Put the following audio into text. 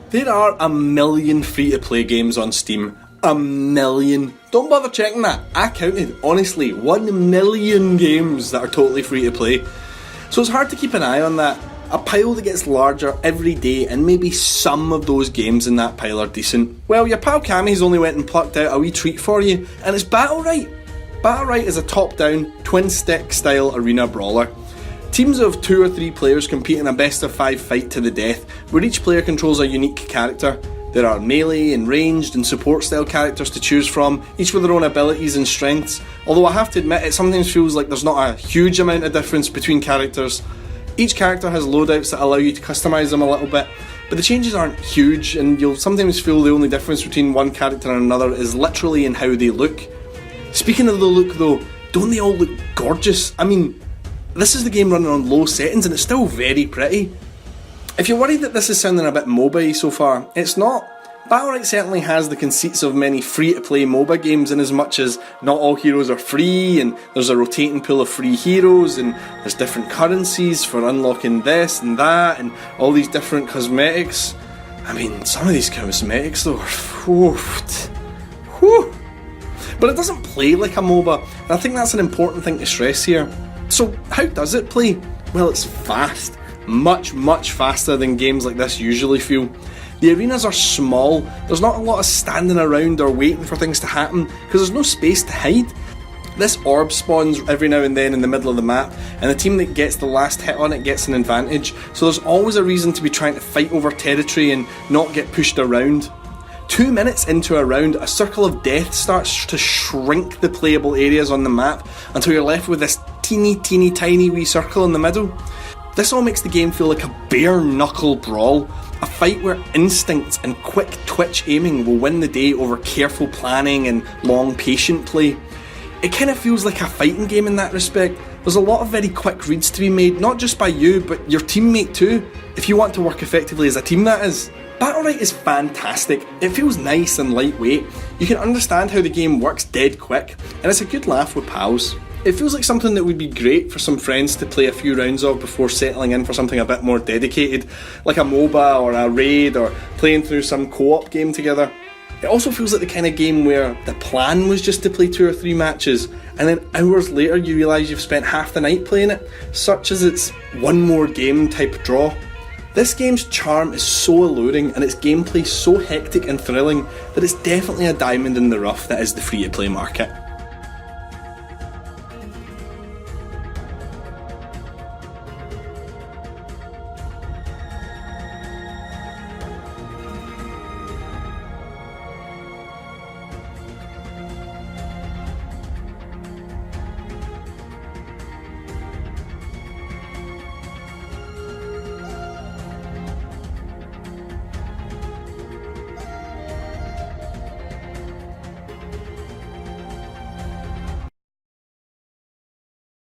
There are a million free-to-play games on Steam. A million. Don't bother checking that. I counted, honestly, 1 million games that are totally free-to-play. So it's hard to keep an eye on that. A pile that gets larger every day, and maybe some of those games in that pile are decent. Well, your pal Cammy's only went and plucked out a wee treat for you, and it's Battlerite. Battlerite is a top-down, twin-stick style arena brawler. Teams of 2 or 3 players compete in a best-of-5 fight to the death, where each player controls a unique character. There are melee and ranged and support style characters to choose from, each with their own abilities and strengths, although I have to admit it sometimes feels like there's not a huge amount of difference between characters. Each character has loadouts that allow you to customise them a little bit, but the changes aren't huge, and you'll sometimes feel the only difference between one character and another is literally in how they look. Speaking of the look though, don't they all look gorgeous? I mean, this is the game running on low settings and it's still very pretty. If you're worried that this is sounding a bit MOBA-y so far, it's not. Battlerite certainly has the conceits of many free-to-play MOBA games, in as much as not all heroes are free, and there's a rotating pool of free heroes, and there's different currencies for unlocking this and that, and all these different cosmetics. I mean, some of these cosmetics though are whew. But it doesn't play like a MOBA, and I think that's an important thing to stress here. So how does it play? Well, it's fast. Much faster than games like this usually feel. The arenas are small, there's not a lot of standing around or waiting for things to happen, because there's no space to hide. This orb spawns every now and then in the middle of the map, and the team that gets the last hit on it gets an advantage, so there's always a reason to be trying to fight over territory and not get pushed around. 2 minutes into a round, a circle of death starts to shrink the playable areas on the map until you're left with this teeny tiny wee circle in the middle. This all makes the game feel like a bare knuckle brawl, a fight where instinct and quick twitch aiming will win the day over careful planning and long patient play. It kind of feels like a fighting game in that respect. There's a lot of very quick reads to be made, not just by you, but your teammate too, if you want to work effectively as a team, that is. Battlerite is fantastic. It feels nice and lightweight. You can understand how the game works dead quick, and it's a good laugh with pals. It feels like something that would be great for some friends to play a few rounds of before settling in for something a bit more dedicated, like a MOBA or a raid or playing through some co-op game together. It also feels like the kind of game where the plan was just to play 2 or 3 matches, and then hours later you realise you've spent half the night playing it, such as its one more game type draw. This game's charm is so alluring and its gameplay so hectic and thrilling that it's definitely a diamond in the rough that is the free-to-play market.